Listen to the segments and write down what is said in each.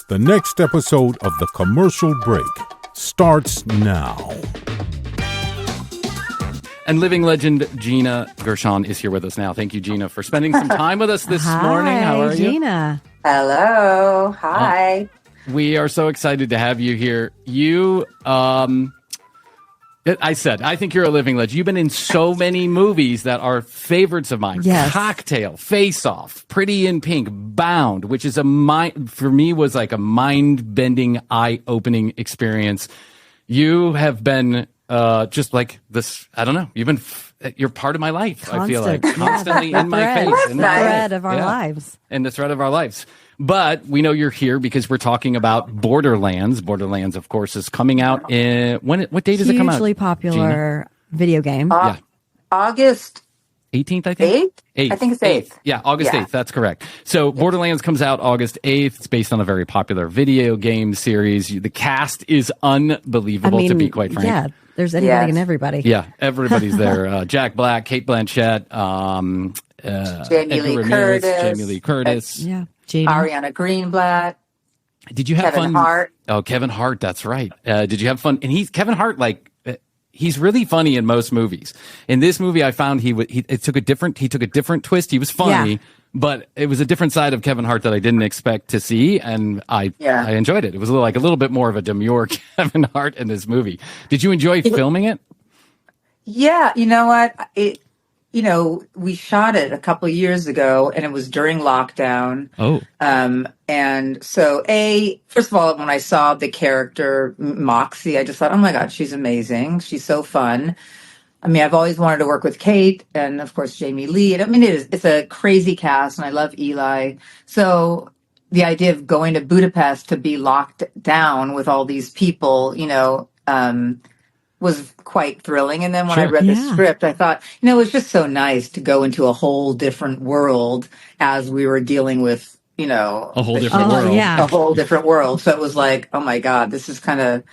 The next episode of The Commercial Break starts now. And living legend Gina Gershon is here with us now. Thank you, Gina, for spending some time with us this morning. How are you? Gina. Hello. Hi. We are so excited to have you here. You, I think you're a living legend. You've been in so many movies that are favorites of mine. Yes. Cocktail, Face Off, Pretty in Pink, Bound, which is for me was like a mind-bending, eye-opening experience. You have been just like this, I don't know, you're part of my life. I feel like constantly in my face. In the thread of our lives. In the thread of our lives. But we know you're here because we're talking about Borderlands. Borderlands, of course, is coming out in what date does it come out? Hugely popular video game. August 18th, I think. 8th? I think it's 8th. Yeah, August 8th. That's correct. So Borderlands comes out August 8th. It's based on a very popular video game series. The cast is unbelievable, to be quite frank. Yeah, there's anybody and everybody. Yeah, everybody's there. Jack Black, Cate Blanchett, Jamie Lee Curtis. Yeah. Gina. Ariana Greenblatt. Did you have Kevin fun? Hart. Oh, Kevin Hart. That's right. Did you have fun? And Kevin Hart, he's really funny in most movies. In this movie, I found he took a different twist. He was funny, but it was a different side of Kevin Hart that I didn't expect to see, and I enjoyed it. It was a little bit more of a demure Kevin Hart in this movie. Did you enjoy filming it? Yeah, you know what? We shot it a couple of years ago, and it was during lockdown. Oh. And so, first of all, when I saw the character Moxxi, I just thought, oh my God, she's amazing. She's so fun. I mean, I've always wanted to work with Kate and, of course, Jamie Lee. And I mean, it's a crazy cast, and I love Eli. So the idea of going to Budapest to be locked down with all these people, was quite thrilling. And then when I read the script, I thought, it was just so nice to go into a whole different world as we were dealing with, a whole different world. Yeah. A whole different world. So it was like, oh my God, this is kind of,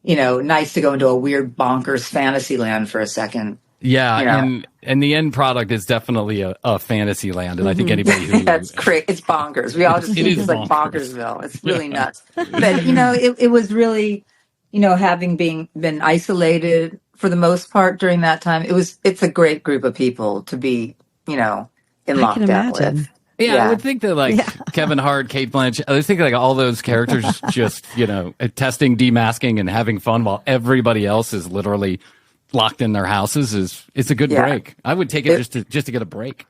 nice to go into a weird bonkers fantasy land for a second. Yeah. And the end product is definitely a fantasy land. And I think anybody who... That's great. It's bonkers. We all just think it's like bonkersville. It's really nuts. But, it was really... having been isolated for the most part during that time, it's a great group of people to be, in lockdown with. Yeah, I would think that Kevin Hart, Cate Blanchett, I would think all those characters just, testing, demasking and having fun while everybody else is literally locked in their houses it's a good break. I would take it just to get a break.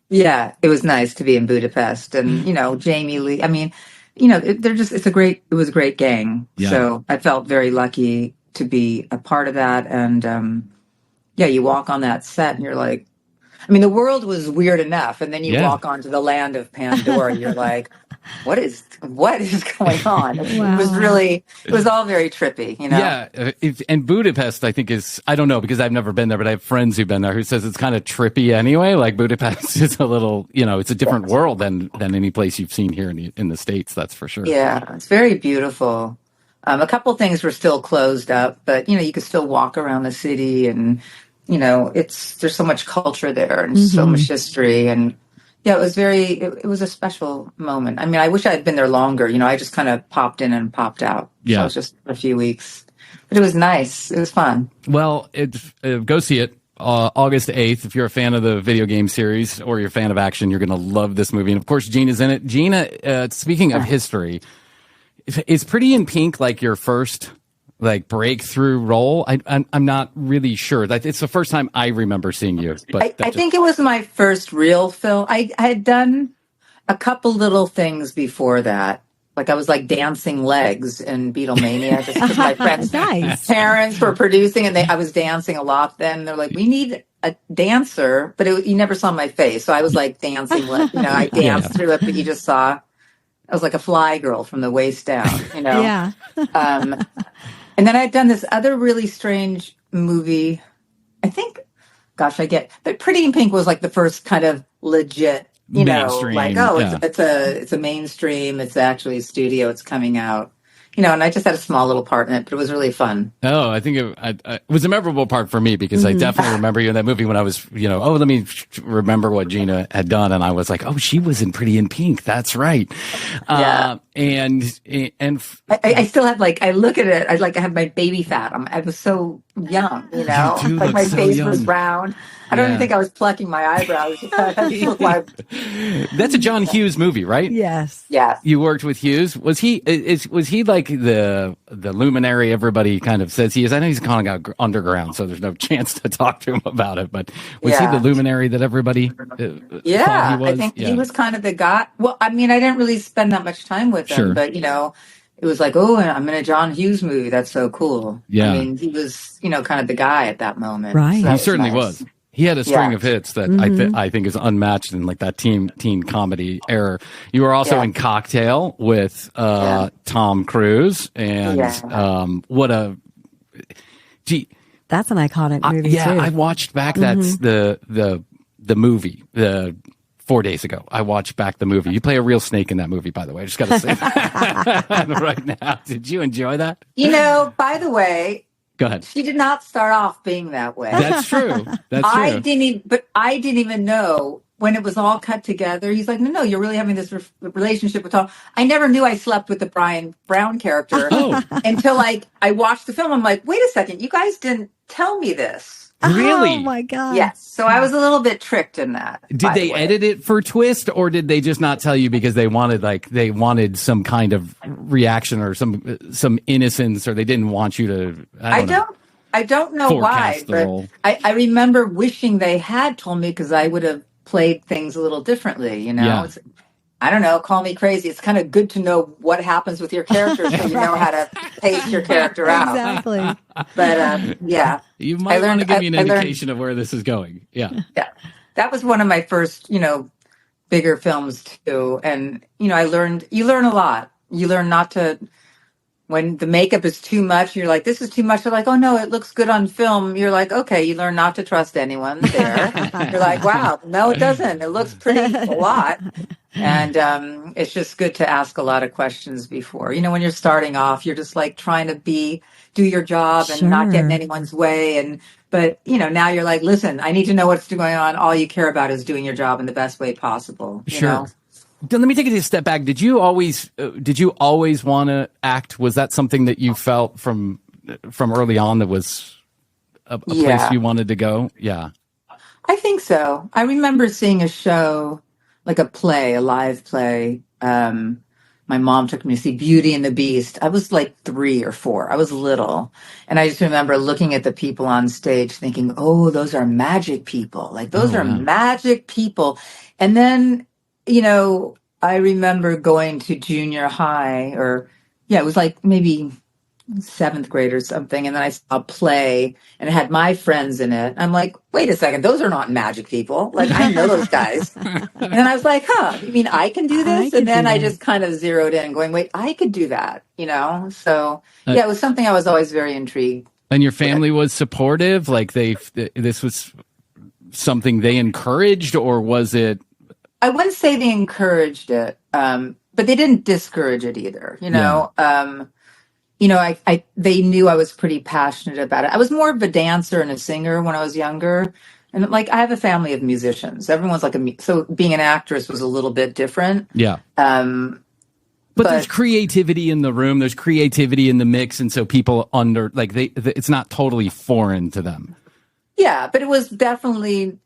Yeah, it was nice to be in Budapest and, Jamie Lee, I mean, it was a great gang. Yeah. So I felt very lucky to be a part of that. And, you walk on that set and you're like, the world was weird enough. And then you walk onto the land of Pandora and you're like, what is going on? Wow. It was all very trippy, Yeah. And Budapest, I think I don't know because I've never been there, but I have friends who've been there who says it's kind of trippy anyway. Like Budapest is a little, it's a different world than any place you've seen here in the States. That's for sure. Yeah. It's very beautiful. A couple things were still closed up, but, you could still walk around the city and, there's so much culture there and so much history. And yeah, it was a special moment. I mean, I wish I had been there longer. I just kind of popped in and popped out. Yeah. So it was just a few weeks, but it was nice. It was fun. Well, go see it. August 8th. If you're a fan of the video game series or you're a fan of action, you're going to love this movie. And of course, Gina's in it. Gina, speaking of history, is Pretty in Pink like your first breakthrough role? I'm not really sure. It's the first time I remember seeing you. But I think it was my first real film. I had done a couple little things before that. Like I was dancing legs in Beatlemania because my friends' parents were producing and I was dancing a lot then. They're like, we need a dancer, but you never saw my face. So I was dancing legs. I danced through it, but you just saw, I was like a fly girl from the waist down, Yeah. And then I'd done this other really strange movie. I think, but Pretty in Pink was the first kind of legit, mainstream, it's a mainstream. It's actually a studio. It's coming out, and I just had a small little part in it, but it was really fun. Oh, I think it was a memorable part for me because I definitely remember you in that movie when I was, let me remember what Gina had done. And I was like, oh, she was in Pretty in Pink. That's right. Yeah. I still have I look at it. I have my baby fat. I was so young, You do look my so face young. was round. I don't even think I was plucking my eyebrows. That's a John Hughes movie, right? Yes. Yes. You worked with Hughes. Was he like the luminary everybody kind of says he is? I know he's kind of got underground, so there's no chance to talk to him about it. But was he the luminary that everybody thought he was? I think he was kind of the guy. Well, I mean, I didn't really spend that much time with him, but it was like, oh, I'm in a John Hughes movie. That's so cool. Yeah. I mean, he was, kind of the guy at that moment. Right. So He certainly was. He had a string of hits that I think is unmatched in like that teen comedy era. You were also in Cocktail with Tom Cruise, and that's an iconic movie too. I watched back that's the movie 4 days ago. I watched back the movie. You play a real snake in that movie, by the way. I just got to say that right now. Did you enjoy that? By the way. Go ahead. She did not start off being that way. That's true. I didn't even know when it was all cut together. He's like, no, you're really having this relationship with Tom. I never knew I slept with the Brian Brown character until I watched the film. I'm like, wait a second, you guys didn't tell me this. Really? Oh my God. Yes. So I was a little bit tricked in that. Did they edit it for twist, or did they just not tell you because they wanted some kind of reaction or some innocence, or they didn't want you to? I don't know why, but I remember wishing they had told me because I would have played things a little differently. Yeah. I don't know, call me crazy. It's kind of good to know what happens with your character so you know how to pace your character out. Exactly. But you might want to give me an indication of where this is going. Yeah. Yeah. That was one of my first, bigger films too. And, you learn a lot. You learn not to, when the makeup is too much, you're like, this is too much. They're like, oh no, it looks good on film. You're like, okay, you learn not to trust anyone there. You're like, wow, no, it doesn't. It looks pretty a lot. And it's just good to ask a lot of questions before. When you're starting off, you're just like trying to do your job and not get in anyone's way. But now you're like, listen, I need to know what's going on. All you care about is doing your job in the best way possible. You know? Let me take it a step back. Did you always want to act? Was that something that you felt from early on that was a place you wanted to go? Yeah. I think so. I remember seeing a show, like a live play. My mom took me to see Beauty and the Beast. I was like 3 or 4. I was little. And I just remember looking at the people on stage thinking, oh, those are magic people. Like those are magic people. And then, I remember going to junior high it was like maybe 7th grade or something. And then I saw a play and it had my friends in it. I'm like, wait a second, those are not magic people. Like, I know those guys. And then I was like, you mean I can do this? And then I just kind of zeroed in going, wait, I could do that, So, it was something I was always very intrigued. And your family was supportive? Like this was something they encouraged, or was it? I wouldn't say they encouraged it, but they didn't discourage it either, they knew I was pretty passionate about it. I was more of a dancer and a singer when I was younger. And I have a family of musicians. Everyone's so being an actress was a little bit different. Yeah. But there's creativity in the room. There's creativity in the mix. And so people it's not totally foreign to them. Yeah. But it was definitely,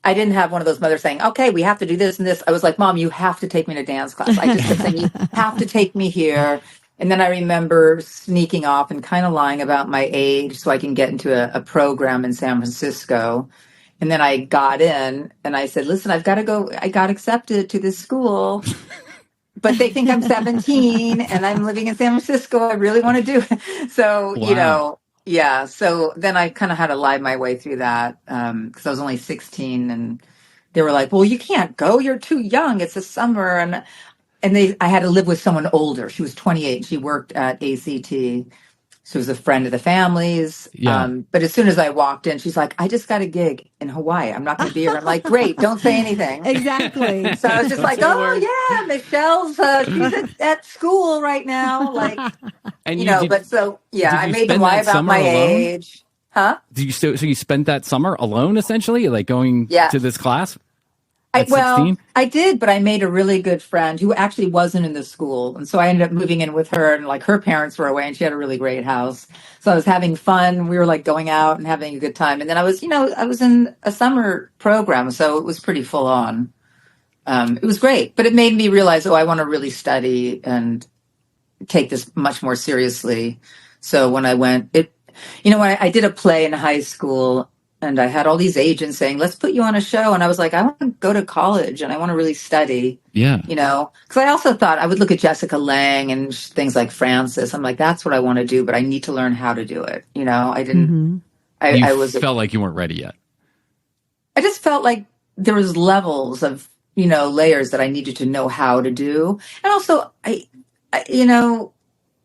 I didn't have one of those mothers saying, okay, we have to do this and this. I was like, Mom, you have to take me to dance class. I just kept saying, you have to take me here. And then I remember sneaking off and kind of lying about my age so I can get into a program in San Francisco. And then I got in and I said, listen, I've got to go. I got accepted to this school, but they think I'm 17 and I'm living in San Francisco. I really want to do it. So, so then I kind of had to lie my way through that because I was only 16 and they were like, well, you can't go. You're too young. It's the summer. And I had to live with someone older. She was 28. She worked at ACT. She was a friend of the family's. Yeah. But as soon as I walked in, she's like, I just got a gig in Hawaii. I'm not going to be here. I'm like, great. Don't say anything. Exactly. So I was just like, yeah, Michelle's she's at school right now. Like, and I made them lie about my age. Huh? So you spent that summer alone, essentially, like going to this class? at 16? I did, but I made a really good friend who actually wasn't in the school. And so I ended up moving in with her, and like her parents were away and she had a really great house. So I was having fun. We were like going out and having a good time. And then I was in a summer program, so it was pretty full on. It was great, but it made me realize, I want to really study and take this much more seriously. So when when I did a play in high school, and I had all these agents saying, let's put you on a show. And I was like, I want to go to college and I want to really study. Yeah. Because I also thought I would look at Jessica Lange and things like Frances. I'm like, that's what I want to do, but I need to learn how to do it. I didn't, I felt like you weren't ready yet. I just felt like there was levels of, layers that I needed to know how to do. And also I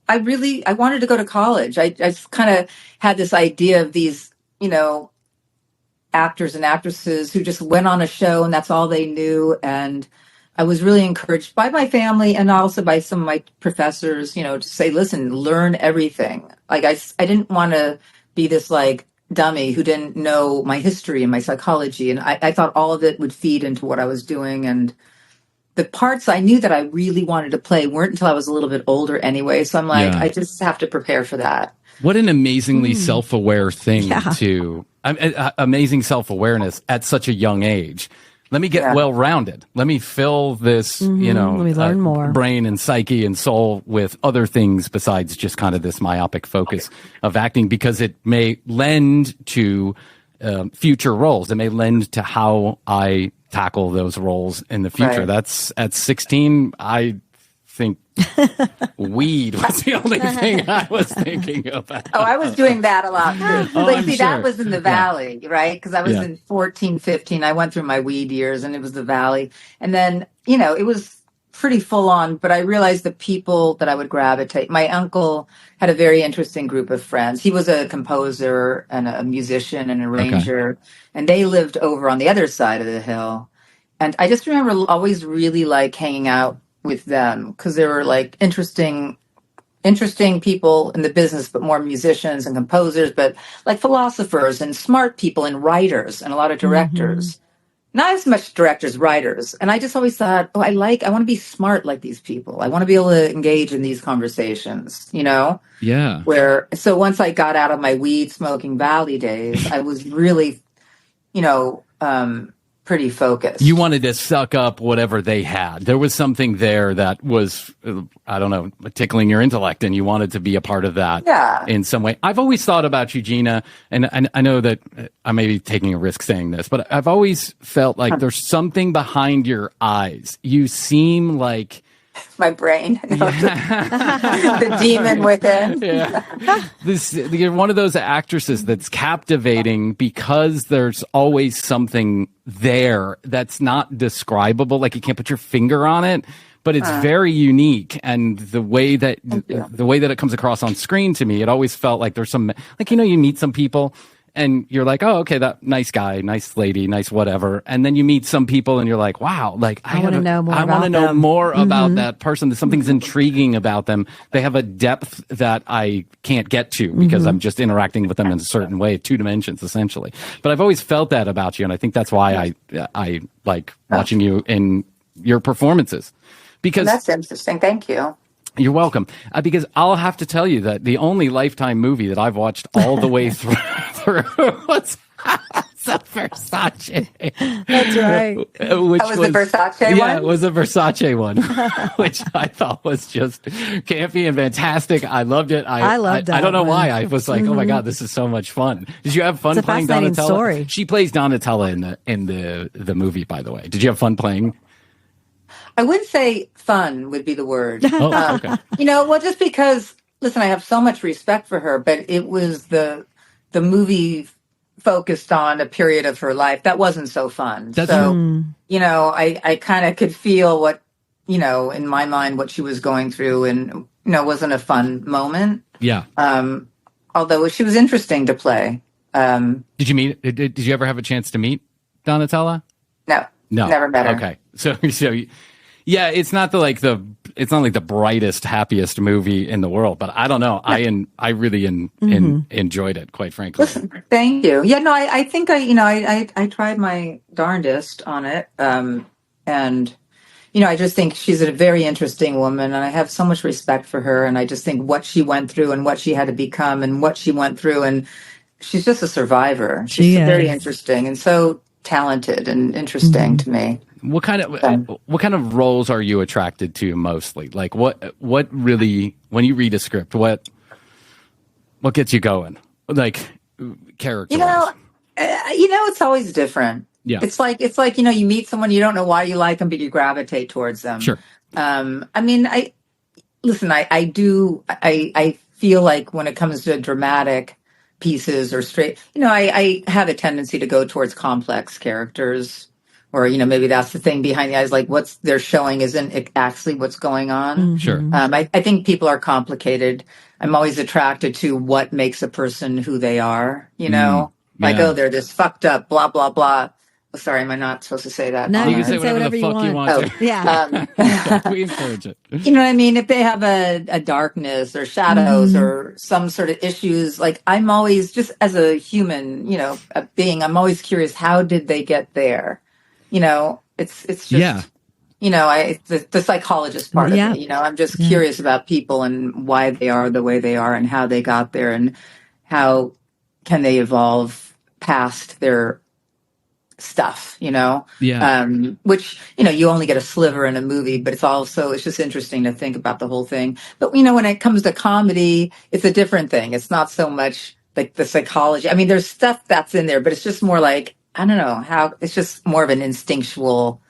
wanted to go to college. I just kind of had this idea of these, actors and actresses who just went on a show and that's all they knew. And I was really encouraged by my family and also by some of my professors, to say, listen, learn everything. Like I didn't want to be this like dummy who didn't know my history and my psychology. And I thought all of it would feed into what I was doing. And the parts I knew that I really wanted to play weren't until I was a little bit older anyway. So I'm like, I just have to prepare for that. What an amazingly self-aware thing to amazing self-awareness at such a young age. Let me get well-rounded. Let me fill this, let me learn more brain and psyche and soul with other things besides just kind of this myopic focus of acting, because it may lend to future roles. It may lend to how I tackle those roles in the future. Right. That's at 16. I think weed was the only thing I was thinking about. I was doing that a lot too. I'm that was in the Valley, right? Because I was in 14, 15. I went through my weed years and it was the Valley. And then, it was pretty full on, but I realized the people that I would gravitate. My uncle had a very interesting group of friends. He was a composer and a musician and arranger, and they lived over on the other side of the hill. And I just remember always really like hanging out with them because they were like interesting people in the business, but more musicians and composers, but like philosophers and smart people and writers and a lot of directors. Not as much directors, writers. And I just always thought, I want to be smart like these people. I want to be able to engage in these conversations, Yeah. So once I got out of my weed smoking Valley days, I was really, pretty focused. You wanted to suck up whatever they had. There was something there that was, I don't know, tickling your intellect, and you wanted to be a part of that in some way. I've always thought about you, Gina, and I know that I may be taking a risk saying this, but I've always felt like there's something behind your eyes. You seem like my brain, the demon within. You're one of those actresses that's captivating because there's always something there that's not describable. Like you can't put your finger on it, but it's very unique. And the way that it comes across on screen to me, it always felt like there's some, like, you meet some people and you're like, oh, okay, that nice guy, nice lady, nice whatever. And then you meet some people and you're like, wow, like I want to know more. I want to know more about that person. Something's intriguing about them. They have a depth that I can't get to because I'm just interacting with them in a certain way, 2 dimensions essentially. But I've always felt that about you, and I think that's why I like watching you in your performances. Because that's interesting. Thank you. You're welcome. Because I'll have to tell you that the only Lifetime movie that I've watched all the way through was Versace. That's right. Which was the Versace one? Yeah, it was a Versace one, which I thought was just campy and fantastic. I loved it. I loved it. I don't know why. I was like, oh my God, this is so much fun. Did you have fun playing Donatella? Story. She plays Donatella in the movie, by the way. Did you have fun playing? I wouldn't say fun would be the word. Oh, okay. Just because, listen, I have so much respect for her, but it was the movie focused on a period of her life that wasn't so fun. I kind of could feel what, in my mind, what she was going through, and, wasn't a fun moment. Yeah. Although she was interesting to play. Did you ever have a chance to meet Donatella? No. Never met her. Okay. So Yeah, it's not it's not like the brightest, happiest movie in the world, but I don't know. I really enjoyed it, quite frankly. Listen, thank you. Yeah, no, I think I tried my darndest on it. And, I just think she's a very interesting woman, and I have so much respect for her. And I just think what she went through and what she had to become and what she went through. And she's just a survivor. She's very interesting and so talented and interesting to me. What kind of roles are you attracted to mostly? Like what really, when you read a script, what gets you going? Like character. It's always different. Yeah. It's like you meet someone, you don't know why you like them, but you gravitate towards them. Sure. I feel like when it comes to dramatic pieces or straight, I have a tendency to go towards complex characters. Or, maybe that's the thing behind the eyes, like what they're showing isn't actually what's going on. Sure. I think people are complicated. I'm always attracted to what makes a person who they are, they're this fucked up, blah, blah, blah. Oh, sorry, am I not supposed to say that? No, you can say whatever the fuck you want to. Yeah. We encourage it. You know what I mean? If they have a darkness or shadows or some sort of issues, like I'm always, just as a human, a being, I'm always curious, how did they get there? It's just, the psychologist part of me, I'm just curious about people and why they are the way they are and how they got there and how can they evolve past their stuff, which, you only get a sliver in a movie, but it's just interesting to think about the whole thing. But, when it comes to comedy, it's a different thing. It's not so much like the psychology. I mean, there's stuff that's in there, but it's just more like, I don't know how, it's just more of an instinctual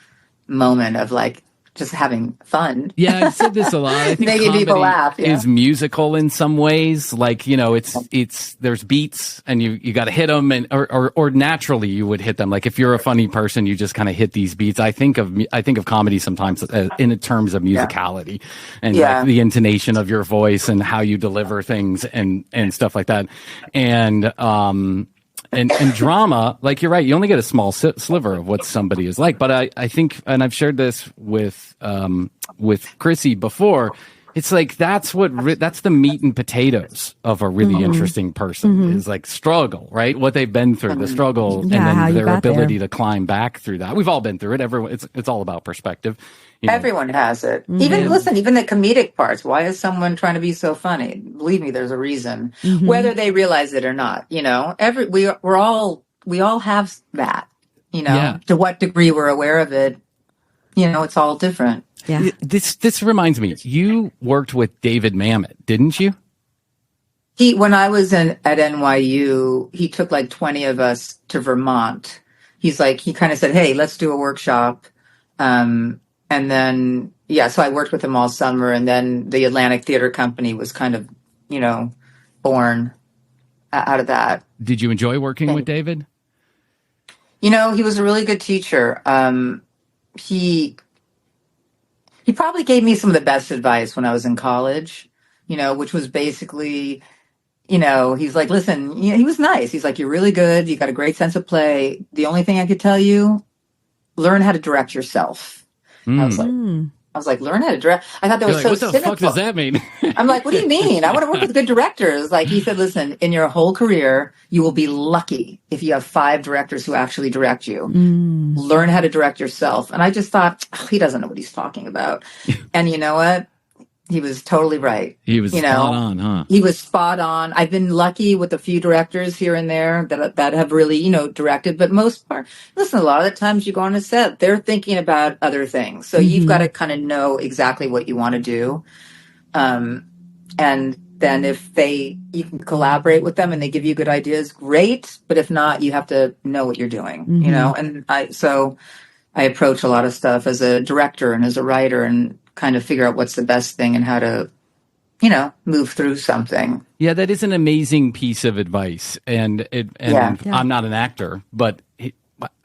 moment of like just having fun. Yeah, I've said this a lot. I think making people laugh is musical in some ways. Like, it's there's beats and you got to hit them, and or naturally you would hit them. Like if you're a funny person, you just kind of hit these beats. I think of comedy sometimes in terms of musicality and like the intonation of your voice and how you deliver things and stuff like that. And drama, like you're right, you only get a small sliver of what somebody is like. But I think, and I've shared this with Krissy before, it's like that's the meat and potatoes of a really interesting person is like struggle, right? What they've been through, the struggle, and then their ability to climb back through that. We've all been through it. Everyone, it's all about perspective. Everyone has it. Even the comedic parts. Why is someone trying to be so funny? Believe me, there's a reason, whether they realize it or not. We all have that. To what degree we're aware of it. It's all different. Yeah. This reminds me. You worked with David Mamet, didn't you? When I was at NYU, he took like 20 of us to Vermont. He kind of said, "Hey, let's do a workshop." And then, so I worked with him all summer, and then the Atlantic Theater Company was kind of, born out of that. Did you enjoy working with David? He was a really good teacher. He probably gave me some of the best advice when I was in college, which was basically, he's like, listen, he was nice. He's like, you're really good. You got a great sense of play. The only thing I could tell you, learn how to direct yourself. I was like, learn how to direct. I thought that was so cynical. What the fuck does that mean? I'm like, what do you mean? I want to work with good directors. Like he said, listen, in your whole career, you will be lucky if you have 5 directors who actually direct you. Learn how to direct yourself. And I just thought, he doesn't know what he's talking about. And you know what? He was totally right. He was spot on, huh? He was spot on. I've been lucky with a few directors here and there that have really, directed. But most part, listen, a lot of the times you go on a set, they're thinking about other things. So you've got to kind of know exactly what you want to do. And then if you can collaborate with them and they give you good ideas, great. But if not, you have to know what you're doing, And I approach a lot of stuff as a director and as a writer and kind of figure out what's the best thing and how to, move through something. Yeah, that is an amazing piece of advice. And I'm not an actor, but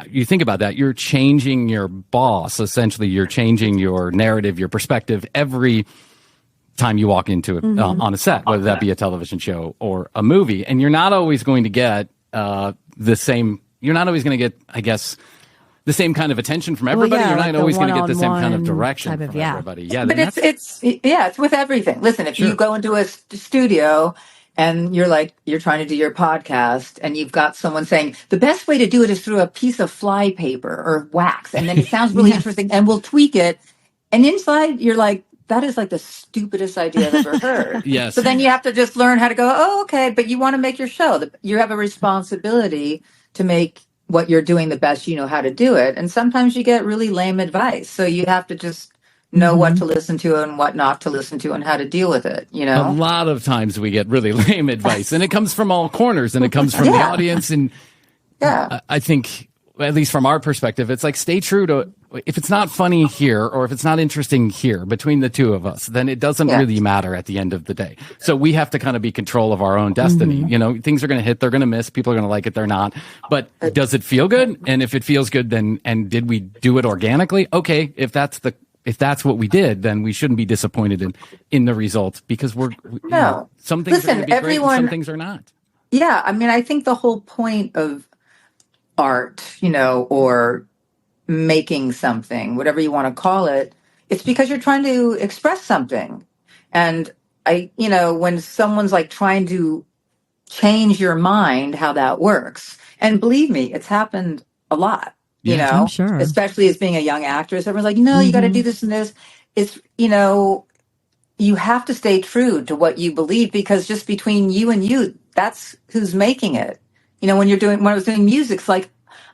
you think about that. You're changing your boss. Essentially, you're changing your narrative, your perspective every time you walk into it on a set, whether that be a television show or a movie. And you're not always going to get the same. You're not always going to get, I guess, the same kind of attention from everybody. yeah, You're like not the always going to get the same kind of one-on-one direction type of- from yeah. everybody. Yeah, But it's with everything. Listen, if you go into a studio and you're trying to do your podcast and you've got someone saying the best way to do it is through a piece of fly paper or wax, and then it sounds really interesting, and we'll tweak it. And inside, you're like, that is like the stupidest idea I've ever heard. Yes. So then you have to just learn how to go, oh, okay, but you want to make your show. You have a responsibility to make what you're doing the best you know how to do it. And sometimes you get really lame advice. So you have to just know what to listen to and what not to listen to and how to deal with it, you know? A lot of times we get really lame advice, and it comes from all corners, and it comes from the audience. And I think, at least from our perspective, it's like, stay true to, if it's not funny here or if it's not interesting here between the two of us, then it doesn't really matter at the end of the day. So we have to kind of be control of our own destiny. You know, things are going to hit, they're going to miss, people are going to like it, they're not. But does it feel good? And if it feels good, then, and did we do it organically? Okay, if that's what we did, then we shouldn't be disappointed in the result, because some things are going to be great and some things are not. Yeah, I mean, I think the whole point of art, you know, or making something, whatever you want to call it, it's because you're trying to express something. And when someone's like trying to change your mind, how that works. And believe me, it's happened a lot, you know, I'm sure. Especially as being a young actress. Everyone's like, no, you got to do this and this. It's, you have to stay true to what you believe, because just between you and you, that's who's making it. You know, when I was doing music, it's like,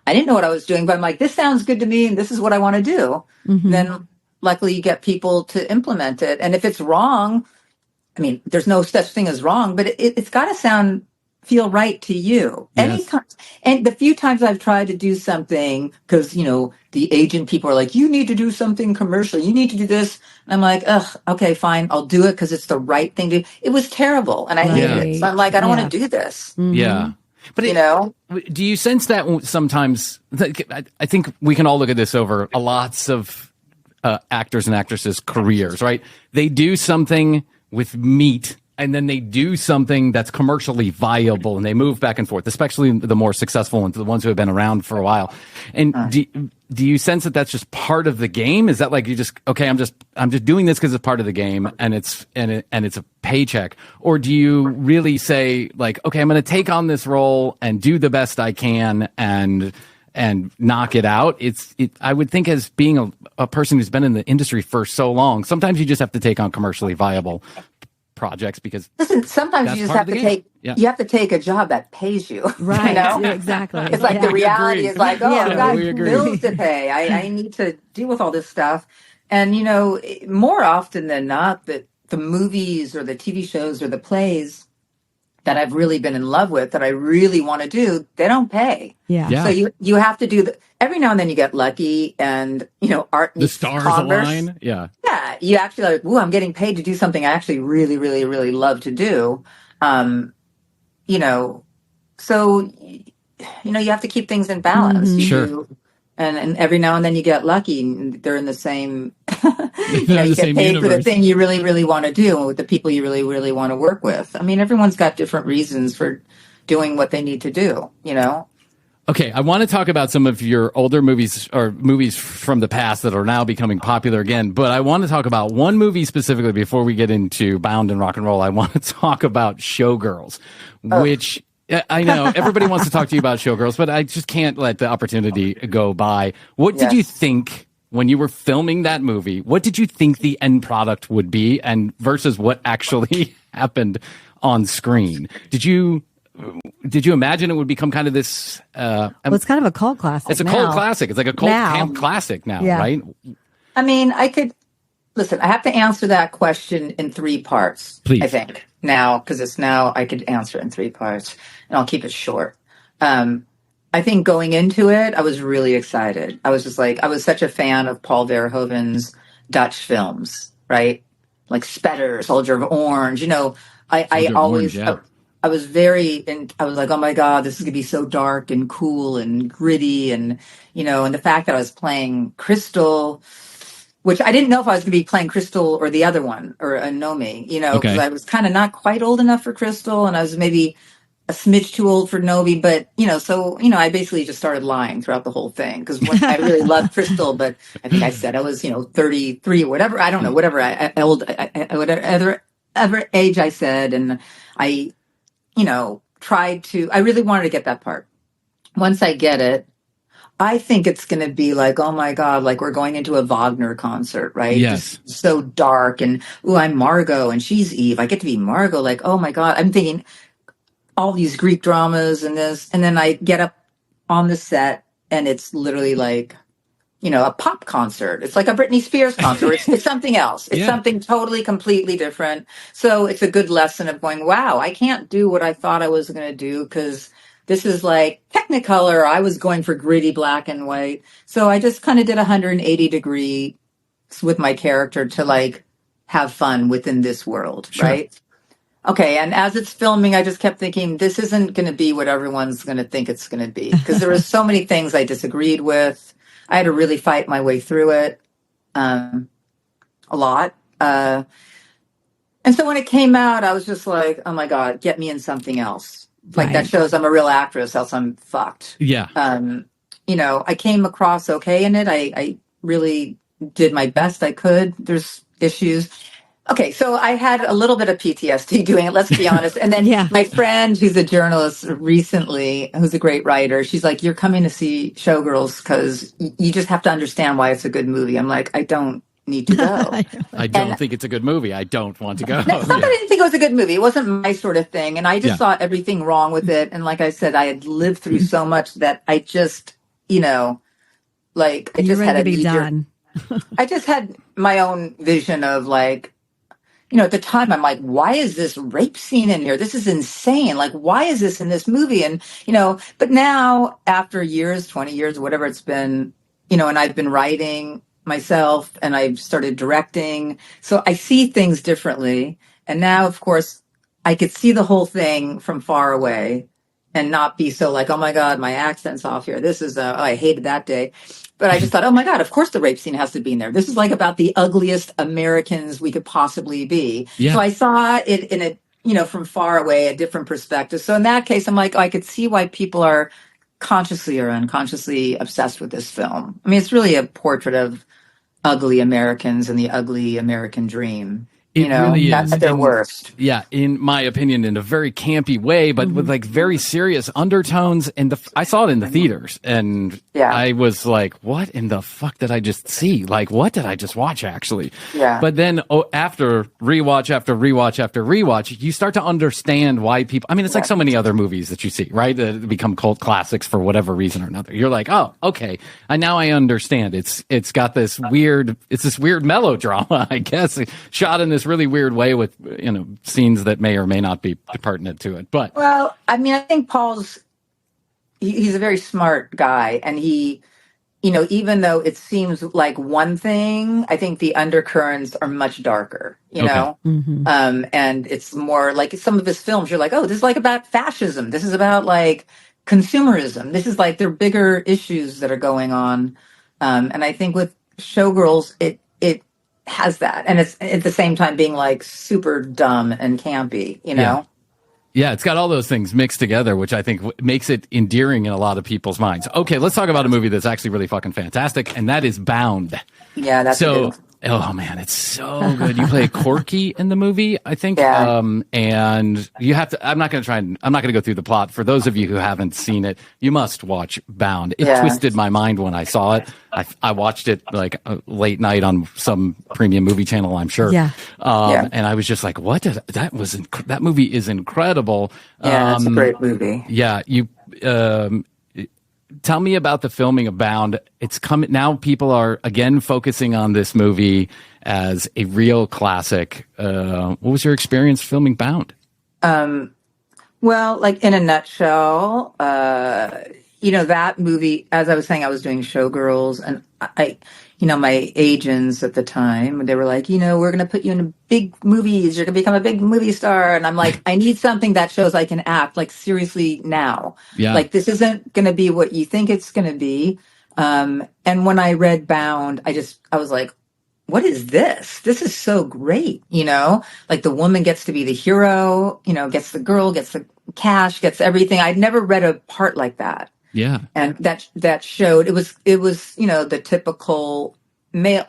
I didn't know what I was doing, but I'm like, this sounds good to me and this is what I want to do. Then luckily you get people to implement it. And if it's wrong, I mean, there's no such thing as wrong, but it's got to feel right to you. Yes. Anytime. And the few times I've tried to do something, because, the agent people are like, you need to do something commercial. You need to do this. And I'm like, ugh, okay, fine. I'll do it because it's the right thing to do. It was terrible. And I hated it. So I'm like, I don't want to do this. Yeah. But do you sense that sometimes? I think we can all look at this over lots of actors and actresses' careers, right? They do something with meat, and then they do something that's commercially viable, and they move back and forth, especially the more successful ones, the ones who have been around for a while. And do you sense that that's just part of the game? Is that like I'm just doing this because it's part of the game, and it's a paycheck? Or do you really say, like, okay, I'm going to take on this role and do the best I can and knock it out? I would think, as being a person who's been in the industry for so long, sometimes you just have to take on commercially viable projects, because listen, sometimes you just have to take a job that pays you. Right. You know? Yeah, exactly. It's like the reality is like, I've got we agree. bills to pay. I need to deal with all this stuff. And, more often than not, that the movies or the TV shows or the plays that I've really been in love with, that I really want to do, they don't pay. Yeah. So you have to do every now and then you get lucky, and, art meets the stars commerce. align. Yeah. Yeah. You actually like, ooh, I'm getting paid to do something I actually really, really, really love to do. So, you have to keep things in balance. Sure. And every now and then you get lucky, and they're in the same, you the get same paid universe. for the thing you really, really want to do, and with the people you really, really want to work with. I mean, everyone's got different reasons for doing what they need to do, Okay, I want to talk about some of your older movies, or movies from the past that are now becoming popular again. But I want to talk about one movie specifically before we get into Bound and Rock and Roll. I want to talk about Showgirls, which I know everybody wants to talk to you about Showgirls, but I just can't let the opportunity go by. What did you think when you were filming that movie? What did you think the end product would be, and versus what actually happened on screen? Did you imagine it would become kind of this? It's kind of a cult classic. It's a cult classic. It's like a cult camp classic now, right? I mean, I have to answer that question in 3 parts. Please. I think now, because I could answer it in 3 parts, and I'll keep it short. I think going into it, I was really excited. I was just like, I was such a fan of Paul Verhoeven's Dutch films, right? Like Spetter, Soldier of Orange. I was I was like, oh my God, this is going to be so dark and cool and gritty. And, and the fact that I was playing Crystal, which I didn't know if I was going to be playing Crystal or the other one, or Nomi, because I was kind of not quite old enough for Crystal. And I was maybe a smidge too old for Novi, but so I basically just started lying throughout the whole thing because I really loved Crystal, but I think I said I was 33 or whatever. I don't know, whatever whatever age I said, and I tried to. I really wanted to get that part. Once I get it, I think it's going to be like, oh my God, like we're going into a Wagner concert, right? Yes. Just so dark, and I'm Margot and she's Eve. I get to be Margot. Like, oh my God, I'm thinking all these Greek dramas and this, and then I get up on the set and it's literally like, a pop concert. It's like a Britney Spears concert. It's something else. It's something totally, completely different. So it's a good lesson of going, wow, I can't do what I thought I was going to do because this is like Technicolor. I was going for gritty black and white. So I just kind of did 180 degrees with my character to like have fun within this world, right? Okay, and as it's filming, I just kept thinking, this isn't going to be what everyone's going to think it's going to be. Because there were so many things I disagreed with. I had to really fight my way through it a lot. And so when it came out, I was just like, oh my God, get me in something else. Like that shows I'm a real actress, else I'm fucked. Yeah. I came across okay in it. I really did my best I could. There's issues. Okay, so I had a little bit of PTSD doing it, let's be honest. And then my friend, who's a journalist recently, who's a great writer, she's like, you're coming to see Showgirls because you just have to understand why it's a good movie. I'm like, I don't need to go. I don't think it's a good movie. I don't want to go. It's not that I didn't think it was a good movie. It wasn't my sort of thing. And I just saw everything wrong with it. And like I said, I had lived through so much that I just, I just had to be done. I just had my own vision of like, at the time, I'm like, why is this rape scene in here? This is insane. Like, why is this in this movie? And, but now after years, 20 years, whatever it's been, and I've been writing myself and I've started directing. So I see things differently. And now, of course, I could see the whole thing from far away and not be so like, oh my God, my accent's off here. This is, I hated that day. But I just thought, oh my God, of course the rape scene has to be in there. This is like about the ugliest Americans we could possibly be. Yeah. So I saw it in a, from far away, a different perspective. So in that case, I'm like, I could see why people are consciously or unconsciously obsessed with this film. I mean, it's really a portrait of ugly Americans and the ugly American dream. It really is. That's at their worst. Yeah, in my opinion, in a very campy way, but with like very serious undertones. And I saw it in the theaters, and I was like, "What in the fuck did I just see? Like, what did I just watch?" Actually, But then after rewatch after rewatch after rewatch, you start to understand why people. I mean, it's like so many other movies that you see, right? That become cult classics for whatever reason or another. You're like, "Oh, okay, and now I understand." It's got this weird melodrama, I guess, shot in this really weird way with scenes that may or may not be pertinent to it. But I mean, I think he's a very smart guy, and he, even though it seems like one thing, I think the undercurrents are much darker. And it's more like some of his films. You're like, oh, this is like about fascism. This is about like consumerism. This is like there are bigger issues that are going on. And I think with Showgirls, it has that, and it's at the same time being like super dumb and campy, Yeah, it's got all those things mixed together, which I think makes it endearing in a lot of people's minds. Okay, let's talk about a movie that's actually really fucking fantastic, and that is Bound. Yeah, that's so. Oh man, it's so good. You play Corky in the movie, I think. And you have to, I'm not going to go through the plot. For those of you who haven't seen it, you must watch Bound. It twisted my mind when I saw it. I watched it like late night on some premium movie channel, I'm sure. And I was just like, that movie is incredible. Yeah, it's a great movie. Yeah. Tell me about the filming of Bound. It's coming now. People are again focusing on this movie as a real classic. What was your experience filming Bound? Well, like in a nutshell, that movie, as I was saying, I was doing Showgirls, and I my agents at the time, they were like, we're going to put you in big movies. You're going to become a big movie star. And I'm like, I need something that shows I can act, like seriously now. Yeah. Like this isn't going to be what you think it's going to be. And when I read Bound, I was like, what is this? This is so great, like the woman gets to be the hero, gets the girl, gets the cash, gets everything. I'd never read a part like that. Yeah. And that showed it was, the typical male,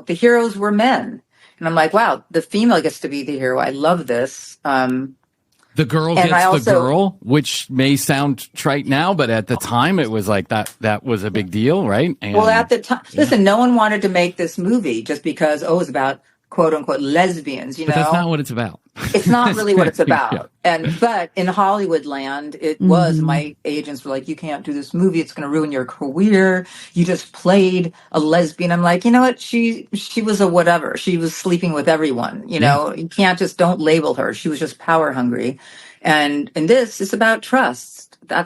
the heroes were men. And I'm like, wow, the female gets to be the hero. I love this. The girl gets the girl, which may sound trite now, but at the time it was like that was a big deal, right? And, well, at the time, listen, no one wanted to make this movie just because, it was about quote unquote lesbians, But that's not what it's about. It's not really what it's about. But in Hollywood land, it was, my agents were like, you can't do this movie. It's going to ruin your career. You just played a lesbian. I'm like, you know what? She was a whatever. She was sleeping with everyone. You don't label her. She was just power hungry. And this is about trust. I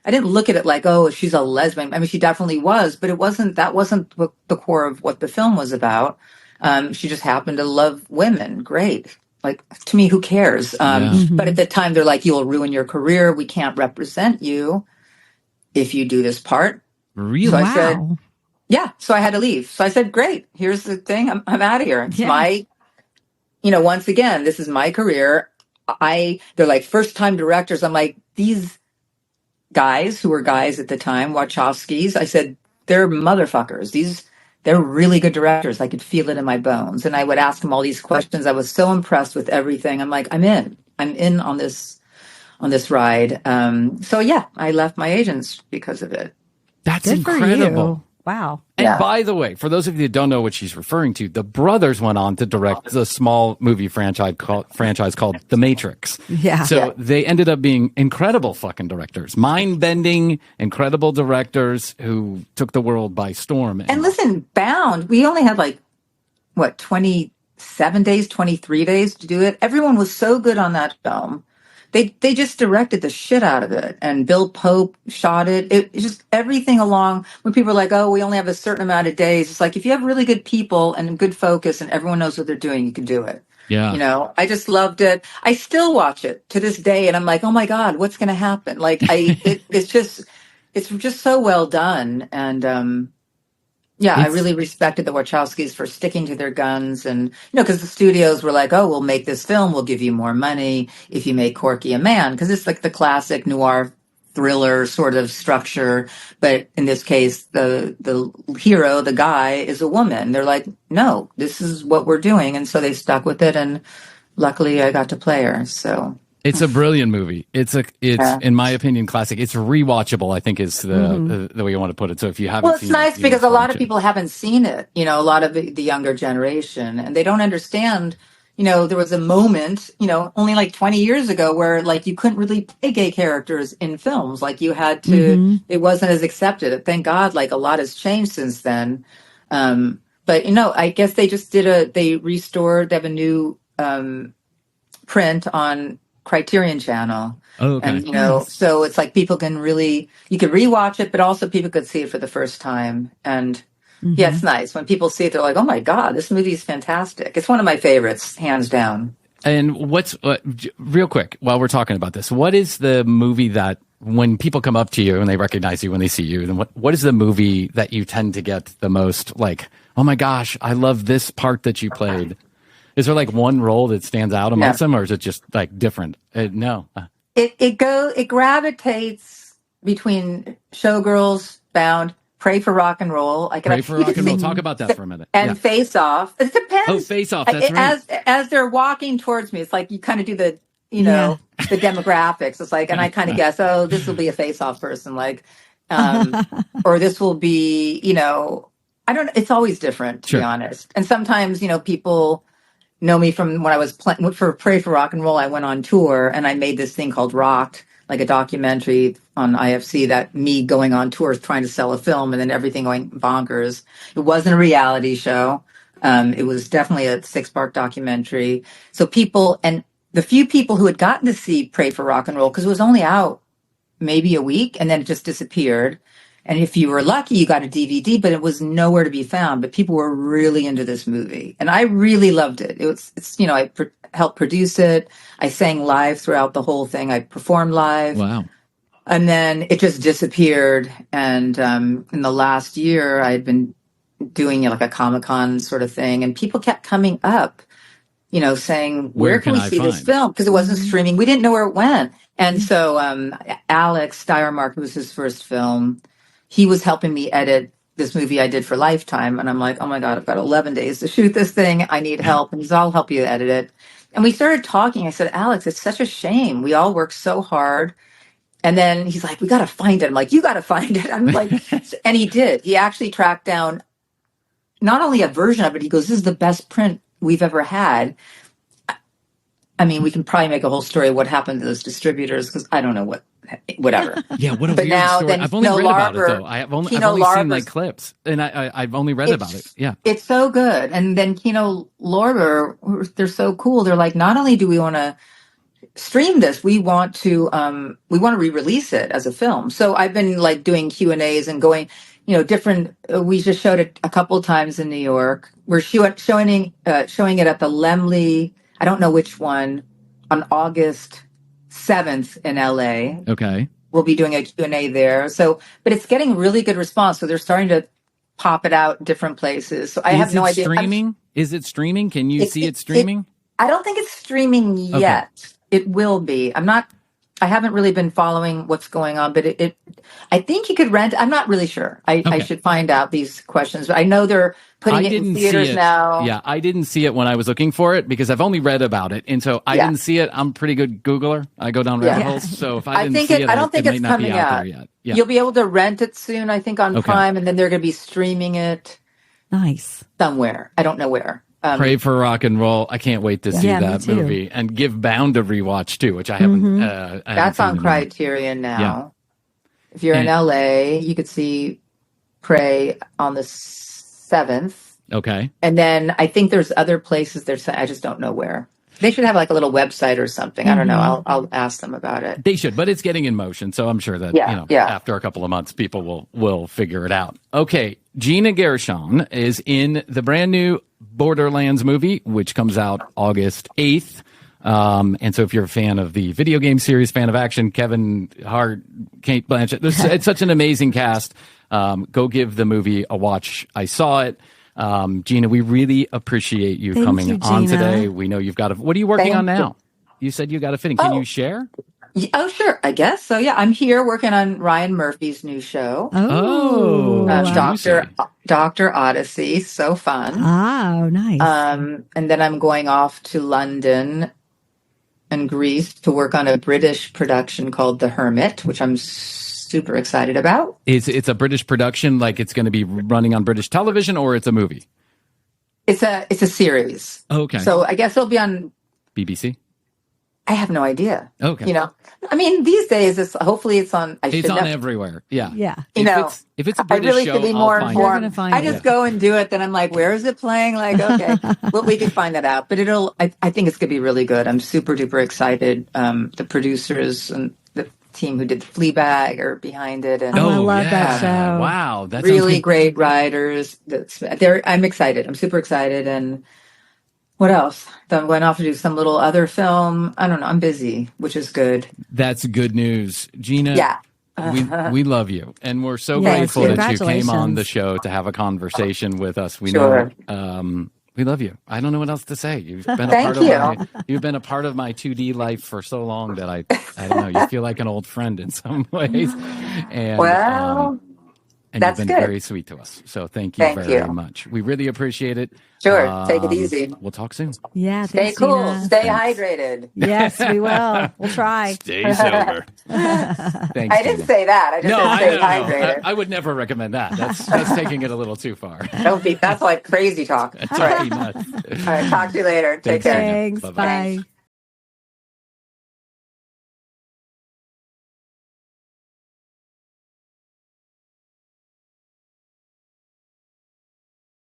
didn't look at it like, oh, she's a lesbian. I mean, she definitely was, but that wasn't the core of what the film was about. She just happened to love women. Great. Like, to me, who cares? But at the time, they're like, you'll ruin your career. We can't represent you if you do this part. Really? So I said, yeah. So I had to leave. So I said, great. Here's the thing. I'm out of here. It's my, once again, this is my career. They're like first-time directors. I'm like, these guys who were guys at the time, Wachowskis, I said, they're motherfuckers. They're really good directors. I could feel it in my bones. And I would ask them all these questions. I was so impressed with everything. I'm like, I'm in on this ride. So yeah, I left my agents because of it. That's Good incredible. Wow. And by the way, for those of you that don't know what she's referring to, the brothers went on to direct a small movie franchise called The Matrix. Yeah. So they ended up being incredible fucking directors, mind-bending, incredible directors who took the world by storm. And listen, Bound, we only had 27 days, 23 days to do it. Everyone was so good on that film. They just directed the shit out of it, and Bill Pope shot it. It's just everything along. When people are like, "Oh, we only have a certain amount of days," it's like if you have really good people and good focus, and everyone knows what they're doing, you can do it. Yeah, I just loved it. I still watch it to this day, and I'm like, "Oh my God, what's going to happen?" Like, it's just so well done, and I really respected the Wachowskis for sticking to their guns. And, because the studios were like, oh, we'll make this film. We'll give you more money if you make Corky a man. Because it's like the classic noir thriller sort of structure. But in this case, the hero, the guy, is a woman. They're like, no, this is what we're doing. And so they stuck with it. And luckily I got to play her. So. It's a brilliant movie. It's in my opinion, classic. It's rewatchable, I think is the way you want to put it. So if you haven't seen it. Well, it's nice because a lot of people haven't seen it, a lot of the younger generation, and they don't understand, there was a moment, only like 20 years ago where like you couldn't really play gay characters in films. Like you had to, it wasn't as accepted. Thank God, like a lot has changed since then. But, I guess they just they have a new print on Criterion Channel. Oh, okay. And, so it's like people can you could rewatch it, but also people could see it for the first time. And yeah, it's nice. When people see it, they're like, oh my God, this movie is fantastic. It's one of my favorites, hands down. And what's, real quick, while we're talking about this, what is the movie that when people come up to you and they recognize you when they see you, then what is the movie that you tend to get the most like, oh my gosh, I love this part that you played? Is there like one role that stands out amongst them, or is it just like different? No. It gravitates between Showgirls, Bound, Pray for Rock and Roll. Pray for Rock and Roll. Talk about that for a minute. And Face Off. It depends. Oh, Face Off. That's right. As they're walking towards me, it's like you kind of do the the demographics. It's like, and I kind of guess, oh, this will be a Face Off person, like, or this will be, I don't know. It's always different, to be honest. And sometimes, people know me from when I was playing for Pray for Rock and Roll. I went on tour and I made this thing called Rocked, like a documentary on IFC, that me going on tours trying to sell a film and then everything going bonkers. It wasn't a reality show. It was definitely a 6-part documentary. So and the few people who had gotten to see Pray for Rock and Roll, because it was only out maybe a week and then it just disappeared. And if you were lucky, you got a DVD, but it was nowhere to be found. But people were really into this movie, and I really loved it. I helped produce it. I sang live throughout the whole thing. I performed live. Wow. And then it just disappeared. And in the last year, I had been doing like a Comic-Con sort of thing, and people kept coming up, saying, where can we see this film? Because it wasn't streaming. We didn't know where it went. And so Alex Steyermark, it was his first film, he was helping me edit this movie I did for Lifetime. And I'm like, oh my God, I've got 11 days to shoot this thing. I need help. And he's, I'll help you edit it. And we started talking. I said, Alex, it's such a shame. We all work so hard. And then he's like, we got to find it. I'm like, you got to find it. I'm like, and he did. He actually tracked down not only a version of it, he goes, this is the best print we've ever had. I mean, we can probably make a whole story of what happened to those distributors because I don't know whatever. Yeah, what a weird story. I've only read about it, though. I've only seen like clips, and I've only read about it. Yeah. It's so good. And then Kino Lorber, they're so cool. They're like, not only do we want to stream this, we want to re-release it as a film. So I've been like doing Q&As and going, different, we just showed it a couple of times in New York. We're showing it at the Lemley, I don't know which one, on August 7th in LA. Okay. We'll be doing a Q&A there. So, but it's getting really good response. So they're starting to pop it out in different places. So I have no idea. Streaming? Is it streaming? Can you see it streaming? I don't think it's streaming yet. Okay. It will be. I haven't really been following what's going on, but I think you could rent. I'm not really sure. I should find out these questions, but I know they're putting it in theaters now. Yeah, I didn't see it when I was looking for it because I've only read about it, and so I didn't see it. I'm a pretty good Googler. I go down rabbit holes, so if I didn't see it, I don't think it's coming out yet. Yeah. You'll be able to rent it soon, I think, on Prime, and then they're going to be streaming it. Nice. Somewhere. I don't know where. Pray for rock and roll. I can't wait to see that movie, and give Bound a rewatch too, which I haven't. That's on Criterion now. Yeah. If you're in LA, you could see Pray on the 7th. Okay. And then I think there's other places I just don't know where. They should have like a little website or something. I don't know. I'll ask them about it. They should, but it's getting in motion, so I'm sure that after a couple of months, people will figure it out. Okay, Gina Gershon is in the brand new Borderlands movie, which comes out August 8th. And so if you're a fan of the video game series, fan of action, Kevin Hart, Kate Blanchett, it's such an amazing cast. Go give the movie a watch. I saw it. Gina, we really appreciate you coming on today. We know you've got what are you working on now? You said you got a fitting. Can you share? Oh, sure. I guess. So, yeah, I'm here working on Ryan Murphy's new show. Dr. Odyssey. So fun. Oh, nice. And then I'm going off to London and Greece to work on a British production called The Hermit, which I'm super excited about. It's a British production, like it's going to be running on British television, or it's a movie? It's a series. Okay. So I guess it'll be on BBC. I have no idea. Okay. I mean, these days, hopefully it's on. It's on everywhere. Yeah. Yeah. If it's a British I really show, should be more informed. I just go and do it. Then I'm like, where is it playing? Like, okay, well, we can find that out. But I think it's going to be really good. I'm super duper excited. The producers and the team who did Fleabag are behind it. And I love that show. Wow. That's really great writers. I'm excited. I'm super excited. And what else? I'm going off to do some little other film. I don't know. I'm busy, which is good. That's good news. Gina, we love you. And we're so Yes, grateful that you came on the show to have a conversation with us. We know we love you. I don't know what else to say. You've been you've been a part of my 2D life for so long that I don't know. You feel like an old friend in some ways. And, and that's you've been good. very sweet to us. So thank you very much. We really appreciate it. Sure. Take it easy. We'll talk soon. Yeah. Stay cool. Stay hydrated. Yes, we will. We'll try. Stay sober. Thanks, I didn't say that. I just said stay hydrated. I would never recommend that. That's taking it a little too far. That's like crazy talk. That's right. Nuts. All right. Talk to you later. Take care. Thanks. Bye.